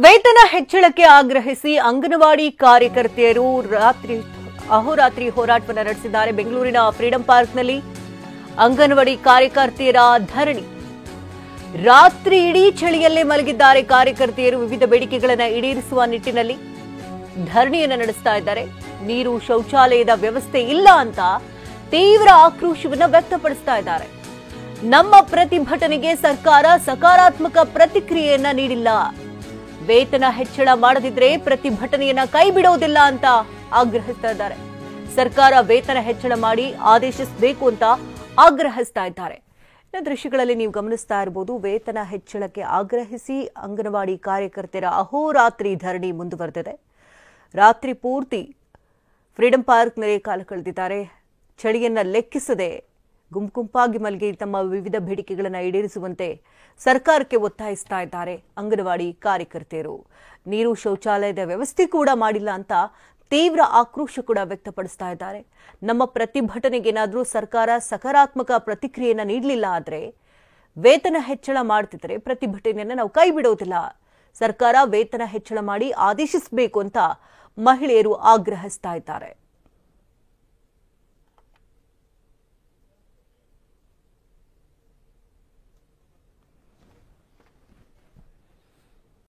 ವೇತನ ಹೆಚ್ಚಳಕ್ಕೆ ಆಗ್ರಹಿಸಿ ಅಂಗನವಾಡಿ ಕಾರ್ಯಕರ್ತೆಯರು ಅಹೋರಾತ್ರಿ ಹೋರಾಟವನ್ನು ನಡೆಸಿದ್ದಾರೆ. ಬೆಂಗಳೂರಿನ ಫ್ರೀಡಂ ಪಾರ್ಕ್ನಲ್ಲಿ ಅಂಗನವಾಡಿ ಕಾರ್ಯಕರ್ತೆಯರ ಧರಣಿ. ರಾತ್ರಿ ಇಡೀ ಚಳಿಯಲ್ಲೇ ಮಲಗಿದ್ದಾರೆ ಕಾರ್ಯಕರ್ತೆಯರು. ವಿವಿಧ ಬೇಡಿಕೆಗಳನ್ನು ಈಡೇರಿಸುವ ನಿಟ್ಟಿನಲ್ಲಿ ಧರಣಿಯನ್ನು ನಡೆಸ್ತಾ ಇದ್ದಾರೆ. ನೀರು, ಶೌಚಾಲಯದ ವ್ಯವಸ್ಥೆ ಇಲ್ಲ ಅಂತ ತೀವ್ರ ಆಕ್ರೋಶವನ್ನು ವ್ಯಕ್ತಪಡಿಸ್ತಾ ಇದ್ದಾರೆ. ನಮ್ಮ ಪ್ರತಿಭಟನೆಗೆ ಸರ್ಕಾರ ಸಕಾರಾತ್ಮಕ ಪ್ರತಿಕ್ರಿಯೆಯನ್ನ ನೀಡಿಲ್ಲ. ವೇತನ ಹೆಚ್ಚಳ ಮಾಡದಿದ್ರೆ ಪ್ರತಿಭಟನೆಯನ್ನ ಕೈ ಬಿಡೋದಿಲ್ಲ ಅಂತ ಆಗ್ರಹಿಸ್ತಾ ಇದ್ದಾರೆ. ಸರ್ಕಾರ ವೇತನ ಹೆಚ್ಚಳ ಮಾಡಿ ಆದೇಶಿಸಬೇಕು ಅಂತ ಆಗ್ರಹಿಸ್ತಾ ಇದ್ದಾರೆ. ದೃಶ್ಯಗಳಲ್ಲಿ ನೀವು ಗಮನಿಸ್ತಾ ಇರಬಹುದು, ವೇತನ ಹೆಚ್ಚಳಕ್ಕೆ ಆಗ್ರಹಿಸಿ ಅಂಗನವಾಡಿ ಕಾರ್ಯಕರ್ತೆಯರ ಅಹೋರಾತ್ರಿ ಧರಣಿ ಮುಂದುವರೆದಿದೆ. ರಾತ್ರಿ ಪೂರ್ತಿ ಫ್ರೀಡಂ ಪಾರ್ಕ್ನಲ್ಲಿ ಕಾಲ ಕಳೆದಿದ್ದಾರೆ. ಚಳಿಯನ್ನ ಲೆಕ್ಕಿಸದೆ ಗುಂಪಾಗಿ ಮಲಗಿ ತಮ್ಮ ವಿವಿಧ ಬೇಡಿಕೆಗಳನ್ನು ಈಡೇರಿಸುವಂತೆ ಸರ್ಕಾರಕ್ಕೆ ಒತ್ತಾಯಿಸ್ತಾ ಇದ್ದಾರೆ ಅಂಗನವಾಡಿ ಕಾರ್ಯಕರ್ತೆಯರು. ನೀರು, ಶೌಚಾಲಯದ ವ್ಯವಸ್ಥೆ ಕೂಡ ಮಾಡಿಲ್ಲ ಅಂತ ತೀವ್ರ ಆಕ್ರೋಶ ಕೂಡ ವ್ಯಕ್ತಪಡಿಸ್ತಾ ಇದ್ದಾರೆ. ನಮ್ಮ ಪ್ರತಿಭಟನೆಗೆ ಏನಾದರೂ ಸರ್ಕಾರ ಸಕಾರಾತ್ಮಕ ಪ್ರತಿಕ್ರಿಯೆಯನ್ನು ನೀಡಲಿಲ್ಲ ಆದರೆ, ವೇತನ ಹೆಚ್ಚಳ ಮಾಡ್ತಿದ್ರೆ ಪ್ರತಿಭಟನೆಯನ್ನು ನಾವು ಕೈ ಬಿಡೋದಿಲ್ಲ. ಸರ್ಕಾರ ವೇತನ ಹೆಚ್ಚಳ ಮಾಡಿ ಆದೇಶಿಸಬೇಕು ಅಂತ ಮಹಿಳೆಯರು ಆಗ್ರಹಿಸ್ತಾ ಇದ್ದಾರೆ.